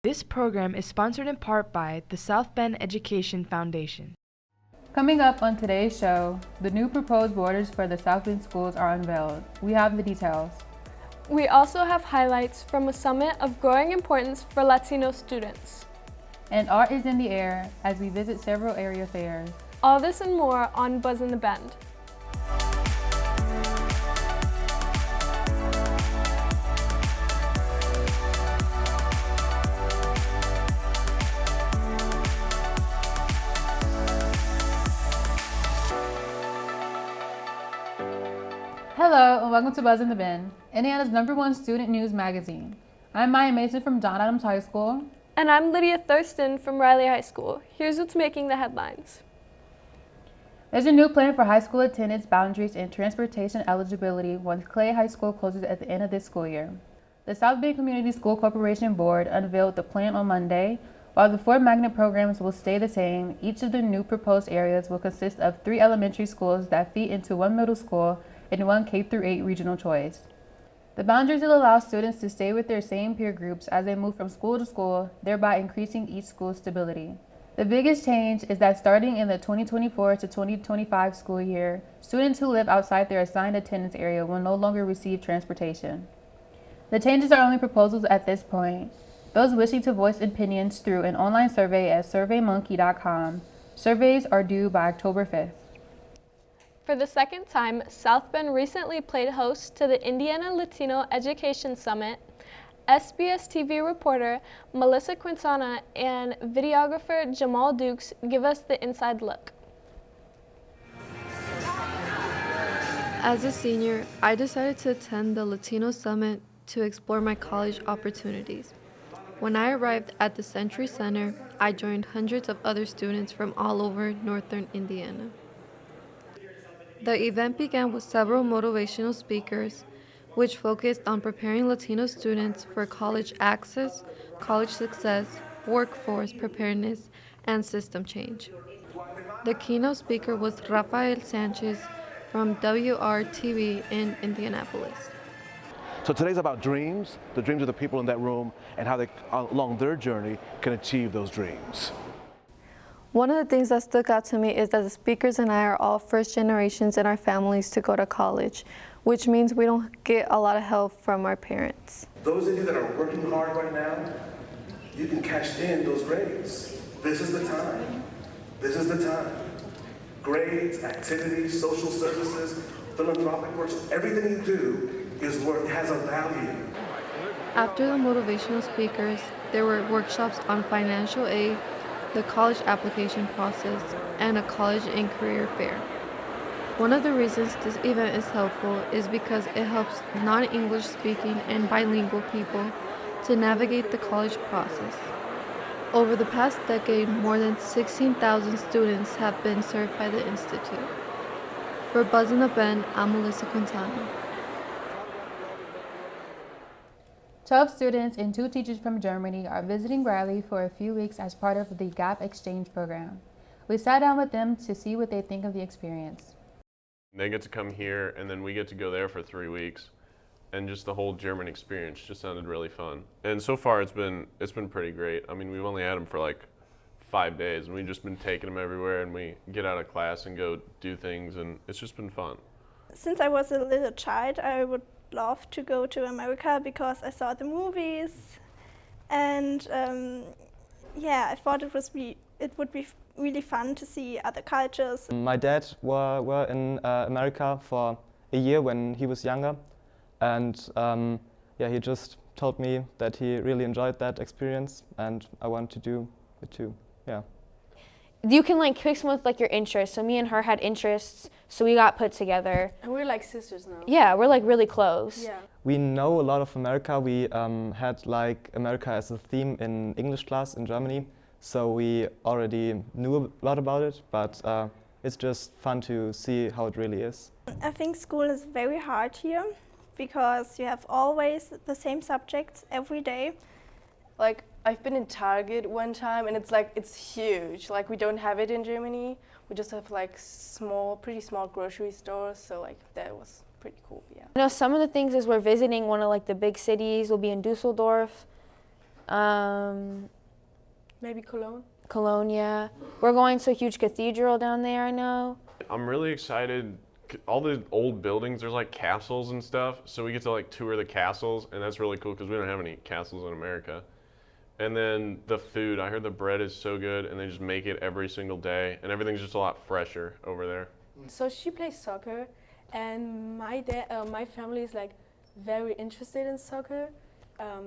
This program is sponsored in part by the South Bend Education Foundation. Coming up on today's show, the new proposed borders for the South Bend schools are unveiled. We have the details. We also have highlights from a summit of growing importance for Latino students. And art is in the air as we visit several area fairs. All this and more on Buzz in the Bend. Hello and welcome to Buzz in the Bend, Indiana's #1 student news magazine. I'm Maya Mason from John Adams High School. And I'm Lydia Thurston from Riley High School. Here's what's making the headlines. There's a new plan for high school attendance boundaries and transportation eligibility once Clay High School closes at the end of this school year. The South Bend Community School Corporation Board unveiled the plan on Monday. While the 4 magnet programs will stay the same, each of the new proposed areas will consist of 3 elementary schools that feed into 1 middle school and 1 K-8 regional choice. The boundaries will allow students to stay with their same peer groups as they move from school to school, thereby increasing each school's stability. The biggest change is that starting in the 2024 to 2025 school year, students who live outside their assigned attendance area will no longer receive transportation. The changes are only proposals at this point. Those wishing to voice opinions through an online survey at surveymonkey.com. Surveys are due by October 5th. For the second time, South Bend recently played host to the Indiana Latino Education Summit. SBS-TV reporter Melissa Quintana and videographer Jamal Dukes give us the inside look. As a senior, I decided to attend the Latino Summit to explore my college opportunities. When I arrived at the Century Center, I joined hundreds of other students from all over northern Indiana. The event began with several motivational speakers, which focused on preparing Latino students for college access, college success, workforce preparedness, and system change. The keynote speaker was Rafael Sanchez from WRTV in Indianapolis. So today's about dreams, the dreams of the people in that room, and how they, along their journey, can achieve those dreams. One of the things that stuck out to me is that the speakers and I are all first generations in our families to go to college, which means we don't get a lot of help from our parents. Those of you that are working hard right now, you can cash in those grades. This is the time. This is the time. Grades, activities, social services, philanthropic works, everything you do is work, has a value. After the motivational speakers, there were workshops on financial aid, the college application process, and a college and career fair. One of the reasons this event is helpful is because it helps non-English speaking and bilingual people to navigate the college process. Over the past decade, more than 16,000 students have been served by the Institute. For Buzz in the Bend, I'm Melissa Quintana. 12 students and 2 teachers from Germany are visiting Riley for a few weeks as part of the GAP exchange program. We sat down with them to see what they think of the experience. They get to come here and then we get to go there for 3 weeks, and just the whole German experience just sounded really fun. And so far it's been pretty great. I mean, we've only had them for like 5 days and we've just been taking them everywhere, and we get out of class and go do things, and it's just been fun. Since I was a little child, I would love to go to America because I saw the movies, and I thought it would be really fun to see other cultures. My dad were in America for a year when he was younger, and he just told me that he really enjoyed that experience, and I want to do it too. Yeah. You can like pick someone with like your interests. So me and her had interests, so we got put together. And we're like sisters now. Yeah, we're like really close. Yeah. We know a lot of America. We had like America as a theme in English class in Germany, so we already knew a lot about it, but it's just fun to see how it really is. I think school is very hard here because you have always the same subjects every day. Like, I've been in Target one time, and it's huge. Like, we don't have it in Germany. We just have like pretty small grocery stores, so like that was pretty cool, yeah. You know, some of the things is we're visiting one of like the big cities. We'll be in Dusseldorf. Maybe Cologne. Cologne, yeah. We're going to a huge cathedral down there, I know. I'm really excited. All the old buildings, there's like castles and stuff, so we get to like tour the castles, and that's really cool because we don't have any castles in America. And then the food, I heard the bread is so good, and they just make it every single day, and everything's just a lot fresher over there. So she plays soccer, and my family is like very interested in soccer.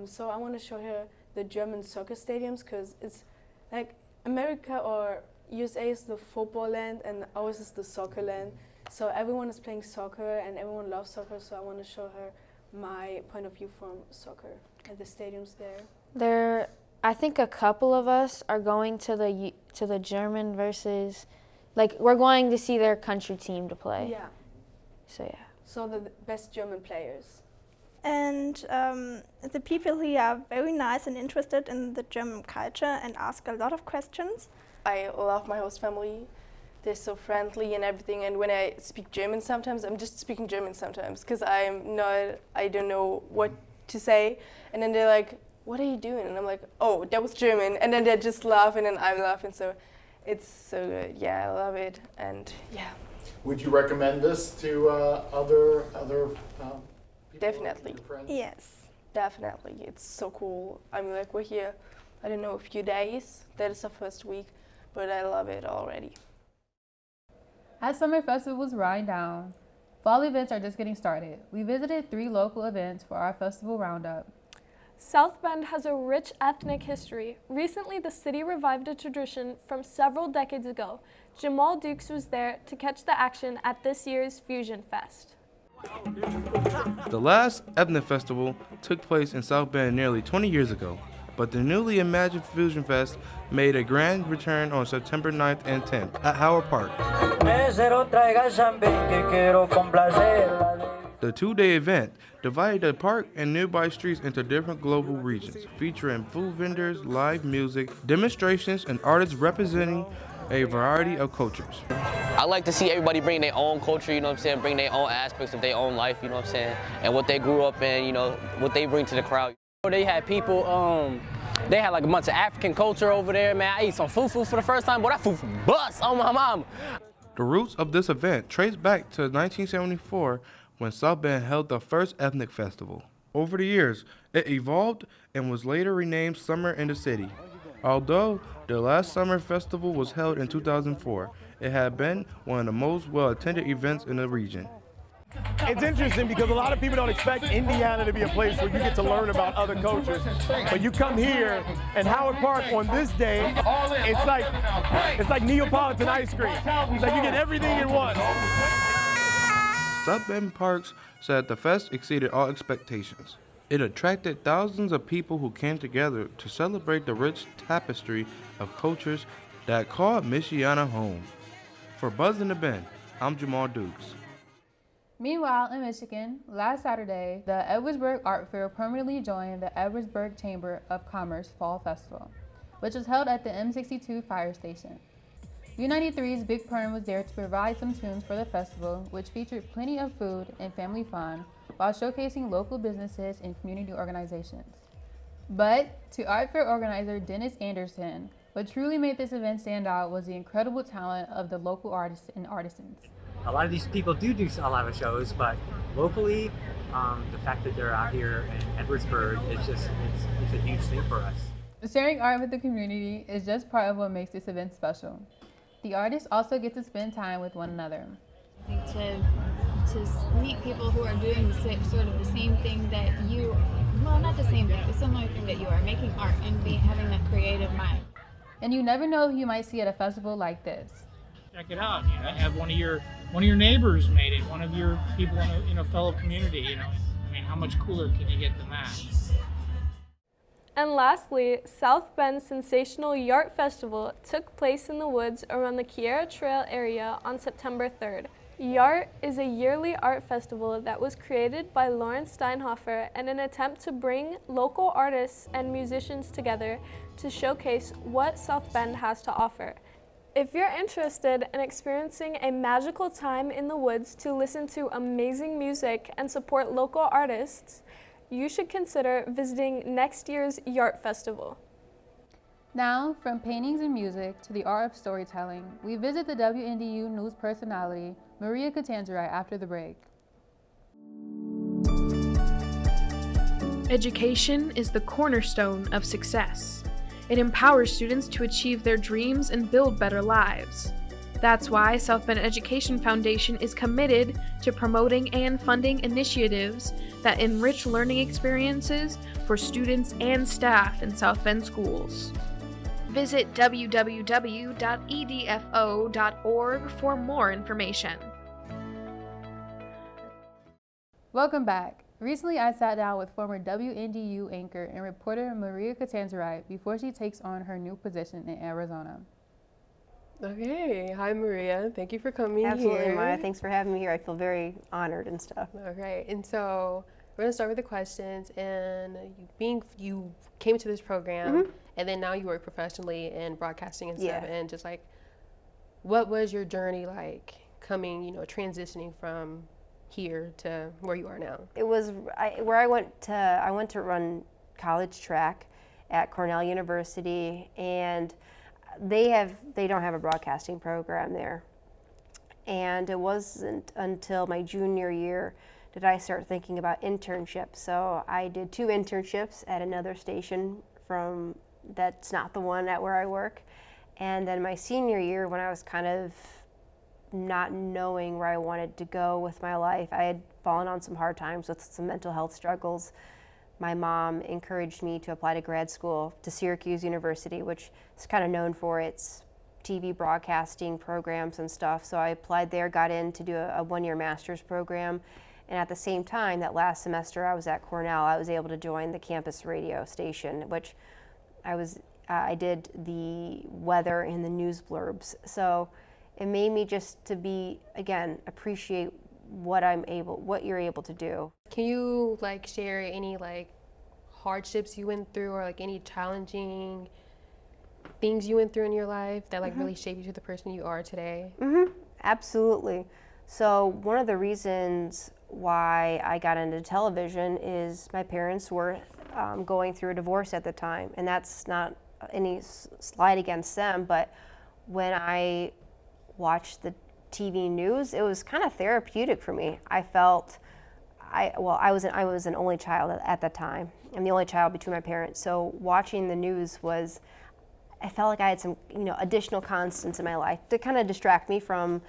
So I want to show her the German soccer stadiums because it's like America or USA is the football land, and ours is the soccer land. So everyone is playing soccer, and everyone loves soccer. So I want to show her my point of view from soccer at the stadiums there. I think a couple of us are going to the German versus, like we're going to see their country team to play. Yeah. So yeah. So the best German players. And the people here are very nice and interested in the German culture and ask a lot of questions. I love my host family. They're so friendly and everything. And when I speak German sometimes, I'm just speaking German sometimes because I don't know what to say. And then they're like, what are you doing? And I'm like, oh, that was German. And then they're just laughing and I'm laughing. So it's so good. Yeah, I love it. And yeah. Would you recommend this to other people? Definitely. Your friends? Yes. Definitely. It's so cool. I mean, like we're here, I don't know, a few days. That is our first week, but I love it already. As summer festivals wind down, fall events are just getting started. We visited 3 local events for our festival roundup. South Bend has a rich ethnic history. Recently, the city revived a tradition from several decades ago. Jamal Dukes was there to catch the action at this year's Fusion Fest. The last ethnic festival took place in South Bend nearly 20 years ago, but the newly imagined Fusion Fest made a grand return on September 9th and 10th at Howard Park. The 2-day event divided the park and nearby streets into different global regions, featuring food vendors, live music, demonstrations, and artists representing a variety of cultures. I like to see everybody bring their own culture, you know what I'm saying, bring their own aspects of their own life, you know what I'm saying, and what they grew up in, you know, what they bring to the crowd. They had people, they had like a bunch of African culture over there, man. I ate some fufu for the first time, boy, that fufu bust on my mom. The roots of this event trace back to 1974 when South Bend held the first ethnic festival. Over the years, it evolved and was later renamed Summer in the City. Although the last summer festival was held in 2004, it had been one of the most well-attended events in the region. It's interesting because a lot of people don't expect Indiana to be a place where you get to learn about other cultures. But you come here and Howard Park on this day, it's like Neapolitan ice cream. It's like you get everything in one. South Bend Parks said the fest exceeded all expectations. It attracted thousands of people who came together to celebrate the rich tapestry of cultures that called Michiana home. For Buzz in the Bend, I'm Jamal Dukes. Meanwhile, in Michigan, last Saturday, the Edwardsburg Art Fair permanently joined the Edwardsburg Chamber of Commerce Fall Festival, which was held at the M62 fire station. U93's Big Pern was there to provide some tunes for the festival, which featured plenty of food and family fun while showcasing local businesses and community organizations. But to Art Fair organizer Dennis Anderson, what truly made this event stand out was the incredible talent of the local artists and artisans. A lot of these people do a lot of shows, but locally, the fact that they're out here in Edwardsburg, it's a huge thing for us. Sharing art with the community is just part of what makes this event special. The artists also get to spend time with one another. I think to meet people who are doing sort of the same thing that you, well, not the same thing, the similar thing that you are, making art and having that creative mind. And you never know who you might see at a festival like this. Check it out, you know, have one of your neighbors made it, one of your people in a fellow community, you know. I mean, how much cooler can you get than that? And lastly, South Bend's Sensational YART Festival took place in the woods around the Kiera Trail area on September 3rd. YART is a yearly art festival that was created by Lawrence Steinhofer in an attempt to bring local artists and musicians together to showcase what South Bend has to offer. If you're interested in experiencing a magical time in the woods to listen to amazing music and support local artists, you should consider visiting next year's YART Festival. Now, from paintings and music to the art of storytelling, we visit the WNDU news personality, Maria Catanzarite, after the break. Education is the cornerstone of success. It empowers students to achieve their dreams and build better lives. That's why South Bend Education Foundation is committed to promoting and funding initiatives that enrich learning experiences for students and staff in South Bend schools. Visit www.edfo.org for more information. Welcome back. Recently, I sat down with former WNDU anchor and reporter Maria Catanzarite before she takes on her new position in Arizona. Okay, hi Maria. Thank you for coming Absolutely, here. Maya. Thanks for having me here. I feel very honored and stuff. Okay, and so we're gonna start with the questions. And you came to this program, and then now you work professionally in broadcasting and stuff. Yeah. And just like, what was your journey like coming, transitioning from here to where you are now? It was I went to run college track at Cornell University, and they don't have a broadcasting program there. And it wasn't until my junior year did I start thinking about internships. So I did 2 internships at another station that's not the one at where I work. And then my senior year, when I was kind of not knowing where I wanted to go with my life, I had fallen on some hard times with some mental health struggles. My mom encouraged me to apply to grad school to Syracuse University, which is kind of known for its TV broadcasting programs and stuff. So I applied there, got in to do a 1-year master's program. And at the same time, that last semester I was at Cornell, I was able to join the campus radio station, which I did the weather and the news blurbs. So it made me just to appreciate what you're able to do. Can you share any hardships you went through, or any challenging things you went through in your life that really shaped you to the person you are today? Absolutely. So one of the reasons why I got into television is my parents were going through a divorce at the time, and that's not any slight against them, but when I watched the TV news, it was kind of therapeutic for me. I felt I was an only child at the time. I'm the only child between my parents. So watching the news I felt like I had some additional constants in my life to kind of distract me from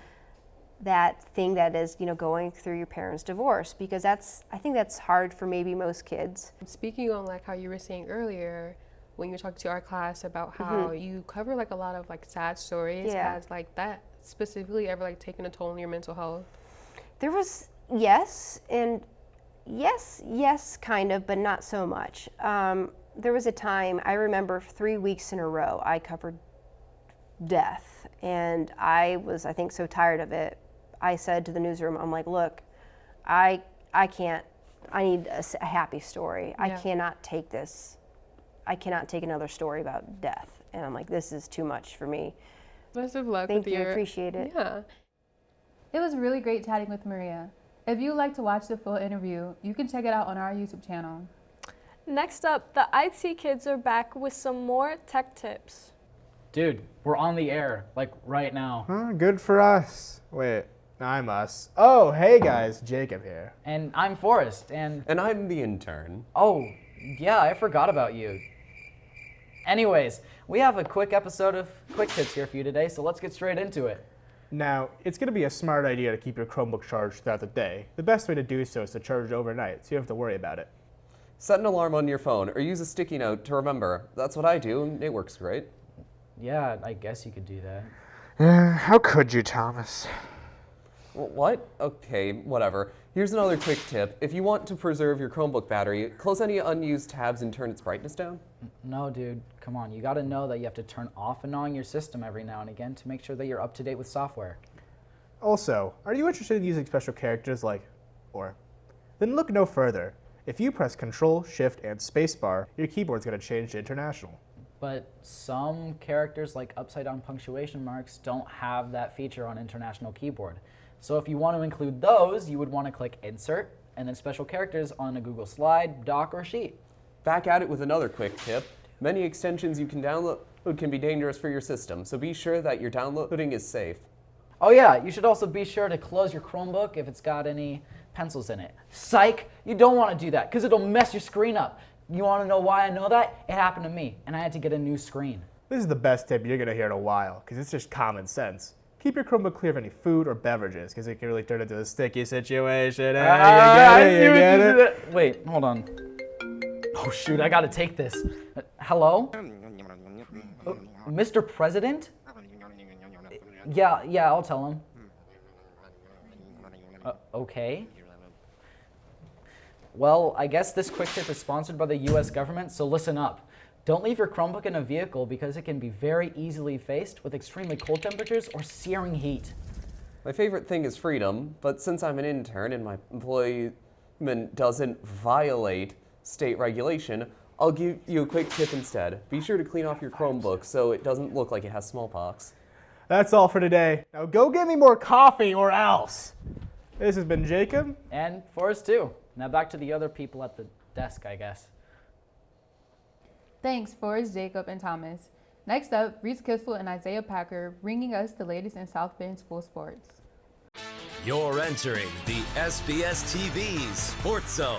that thing that is going through your parents' divorce, because I think that's hard for maybe most kids. Speaking on how you were saying earlier when you were talking to our class about how you cover a lot of sad stories, has that specifically ever taken a toll on your mental health? There was yes, kind of, but not so much. There was a time, I remember 3 weeks in a row, I covered death, and I was, I think, so tired of it. I said to the newsroom, I'm like, look, I can't, I need a happy story. I cannot take this. I cannot take another story about death. And I'm like, this is too much for me. Best of luck. Thank you, I appreciate it. Yeah. It was really great chatting with Maria. If you'd like to watch the full interview, you can check it out on our YouTube channel. Next up, the IT kids are back with some more tech tips. Dude, we're on the air, right now. Huh, good for us. Wait, I'm us. Oh, hey guys, Jacob here. And I'm Forrest, and I'm the intern. Oh, yeah, I forgot about you. Anyways, we have a quick episode of Quick Tips here for you today, so let's get straight into it. Now, it's going to be a smart idea to keep your Chromebook charged throughout the day. The best way to do so is to charge it overnight, so you don't have to worry about it. Set an alarm on your phone, or use a sticky note to remember. That's what I do, and it works great. Yeah, I guess you could do that. How could you, Thomas? What? Okay, whatever. Here's another quick tip. If you want to preserve your Chromebook battery, close any unused tabs and turn its brightness down. No, dude, come on. You gotta know that you have to turn off and on your system every now and again to make sure that you're up to date with software. Also, are you interested in using special characters like or? Then look no further. If you press Control, Shift, and Spacebar, your keyboard's gonna change to international. But some characters like upside down punctuation marks don't have that feature on International Keyboard. So if you want to include those, you would want to click Insert, and then special characters on a Google Slide, doc, or sheet. Back at it with another quick tip. Many extensions you can download can be dangerous for your system, so be sure that your downloading is safe. Oh yeah, you should also be sure to close your Chromebook if it's got any pencils in it. Psych! You don't want to do that because it'll mess your screen up. You want to know why I know that? It happened to me, and I had to get a new screen. This is the best tip you're going to hear in a while, because it's just common sense. Keep your Chromebook clear of any food or beverages, because it can really turn into a sticky situation. You get it? Wait, hold on. Oh shoot, I gotta take this. Hello? Mr. President? Yeah, I'll tell him. Okay. Well, I guess this quick tip is sponsored by the US government, so listen up. Don't leave your Chromebook in a vehicle because it can be very easily faced with extremely cold temperatures or searing heat. My favorite thing is freedom, but since I'm an intern and my employment doesn't violate state regulation, I'll give you a quick tip instead. Be sure to clean off your Chromebook so it doesn't look like it has smallpox. That's all for today. Now go get me more coffee or else. This has been Jacob. And Forrest too. Now back to the other people at the desk, I guess. Thanks, Forrest, Jacob, and Thomas. Next up, Reese Kissel and Isaiah Packer bringing us the latest in South Bend school sports. You're entering the SBS-TV SportZone.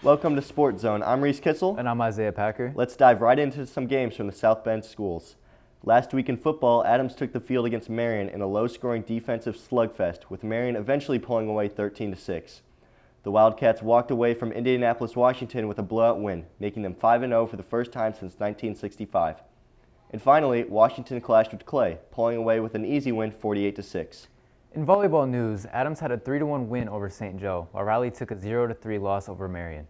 Welcome to SportZone. I'm Reese Kissel. And I'm Isaiah Packer. Let's dive right into some games from the South Bend schools. Last week in football, Adams took the field against Marion in a low-scoring defensive slugfest, with Marion eventually pulling away 13-6. The Wildcats walked away from Indianapolis, Washington with a blowout win, making them 5-0 for the first time since 1965. And finally, Washington clashed with Clay, pulling away with an easy win 48-6. In volleyball news, Adams had a 3-1 win over St. Joe, while Riley took a 0-3 loss over Marion.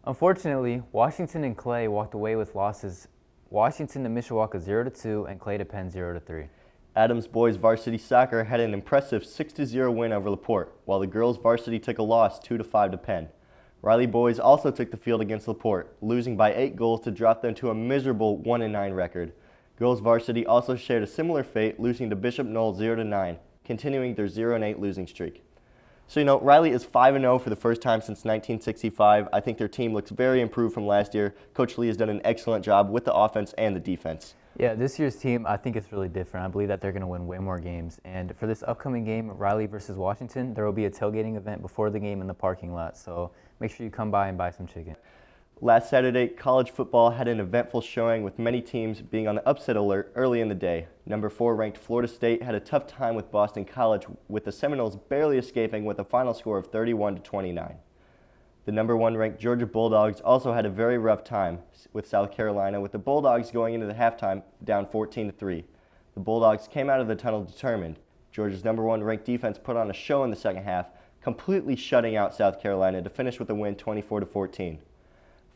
Unfortunately, Washington and Clay walked away with losses. Washington to Mishawaka 0-2 and Clay to Penn 0-3. Adams boys varsity soccer had an impressive 6-0 win over LaPorte, while the girls varsity took a loss 2-5 to Penn. Riley boys also took the field against LaPorte, losing by 8 goals to drop them to a miserable 1-9 record. Girls varsity also shared a similar fate, losing to Bishop Knoll 0-9, continuing their 0-8 losing streak. So, Riley is 5-0 for the first time since 1965. I think their team looks very improved from last year. Coach Lee has done an excellent job with the offense and the defense. Yeah, this year's team, I think it's really different. I believe that they're going to win way more games. And for this upcoming game, Riley versus Washington, there will be a tailgating event before the game in the parking lot. So make sure you come by and buy some chicken. Last Saturday, college football had an eventful showing with many teams being on the upset alert early in the day. Number 4 ranked Florida State had a tough time with Boston College, with the Seminoles barely escaping with a final score of 31-29. The number 1 ranked Georgia Bulldogs also had a very rough time with South Carolina, with the Bulldogs going into the halftime down 14-3. The Bulldogs came out of the tunnel determined. Georgia's number 1 ranked defense put on a show in the second half, completely shutting out South Carolina to finish with a win 24-14.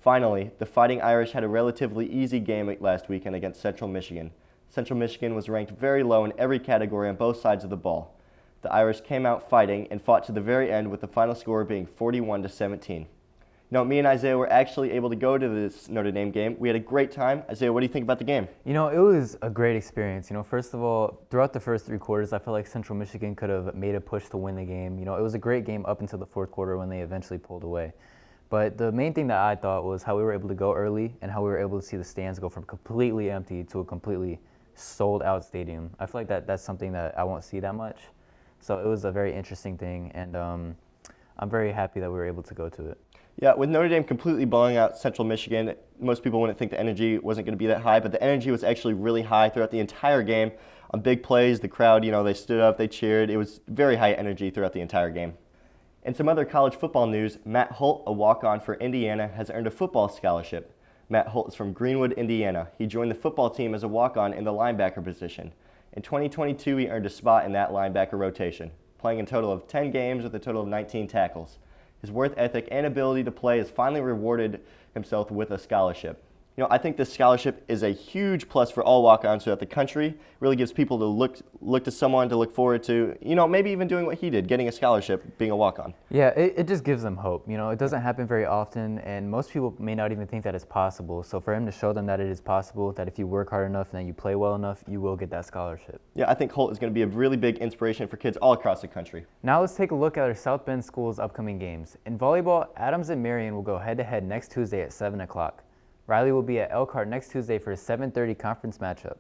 Finally, the Fighting Irish had a relatively easy game last weekend against Central Michigan. Central Michigan was ranked very low in every category on both sides of the ball. The Irish came out fighting and fought to the very end, with the final score being 41-17. Me and Isaiah were actually able to go to this Notre Dame game. We had a great time. Isaiah, what do you think about the game? It was a great experience. First of all, throughout the first 3 quarters, I felt like Central Michigan could have made a push to win the game. It was a great game up until the 4th quarter when they eventually pulled away. But the main thing that I thought was how we were able to go early and how we were able to see the stands go from completely empty to a completely sold-out stadium. I feel like that's something that I won't see that much. So it was a very interesting thing, and I'm very happy that we were able to go to it. Yeah, with Notre Dame completely blowing out Central Michigan, most people wouldn't think the energy wasn't going to be that high, but the energy was actually really high throughout the entire game. On big plays, the crowd, they stood up, they cheered. It was very high energy throughout the entire game. In some other college football news, Matt Holt, a walk-on for Indiana, has earned a football scholarship. Matt Holt is from Greenwood, Indiana. He joined the football team as a walk-on in the linebacker position. In 2022, he earned a spot in that linebacker rotation, playing a total of 10 games with a total of 19 tackles. His work ethic and ability to play has finally rewarded himself with a scholarship. I think this scholarship is a huge plus for all walk-ons throughout the country. It really gives people to look to someone to look forward to, maybe even doing what he did, getting a scholarship, being a walk-on. Yeah, it just gives them hope. It doesn't happen very often, and most people may not even think that it's possible. So for him to show them that it is possible, that if you work hard enough and that you play well enough, you will get that scholarship. Yeah, I think Holt is going to be a really big inspiration for kids all across the country. Now let's take a look at our South Bend School's upcoming games. In volleyball, Adams and Marion will go head-to-head next Tuesday at 7 o'clock. Riley will be at Elkhart next Tuesday for a 7:30 conference matchup.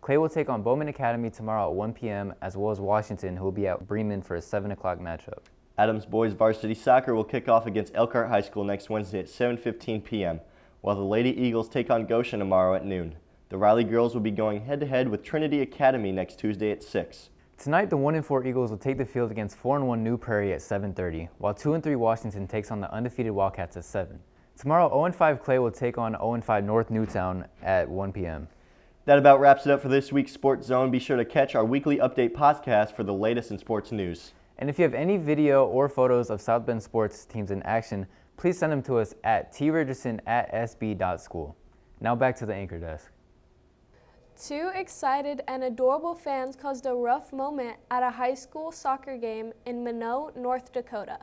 Clay will take on Bowman Academy tomorrow at 1 p.m., as well as Washington, who will be at Bremen for a 7 o'clock matchup. Adams boys varsity soccer will kick off against Elkhart High School next Wednesday at 7:15 p.m., while the Lady Eagles take on Goshen tomorrow at noon. The Riley girls will be going head-to-head with Trinity Academy next Tuesday at 6. Tonight, the 1-4 Eagles will take the field against 4-1 New Prairie at 7:30, while 2-3 Washington takes on the undefeated Wildcats at 7. Tomorrow, 0-5 Clay will take on 0-5 North Newtown at 1 p.m. That about wraps it up for this week's Sports Zone. Be sure to catch our weekly update podcast for the latest in sports news. And if you have any video or photos of South Bend sports teams in action, please send them to us at tricherson@sb.school. Now back to the anchor desk. Two excited and adorable fans caused a rough moment at a high school soccer game in Minot, North Dakota.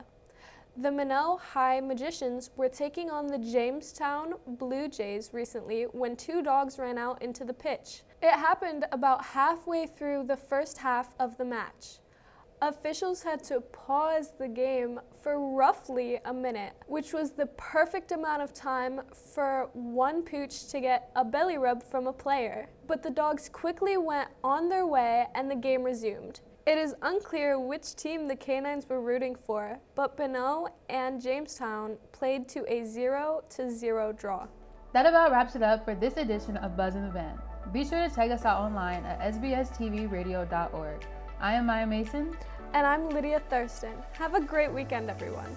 The Minot High Magicians were taking on the Jamestown Blue Jays recently when two dogs ran out into the pitch. It happened about halfway through the first half of the match. Officials had to pause the game for roughly a minute, which was the perfect amount of time for one pooch to get a belly rub from a player. But the dogs quickly went on their way and the game resumed. It is unclear which team the Canines were rooting for, but Minot and Jamestown played to a 0-0 draw. That about wraps it up for this edition of Buzz in the Band. Be sure to check us out online at sbstvradio.org. I am Maya Mason. And I'm Lydia Thurston. Have a great weekend, everyone.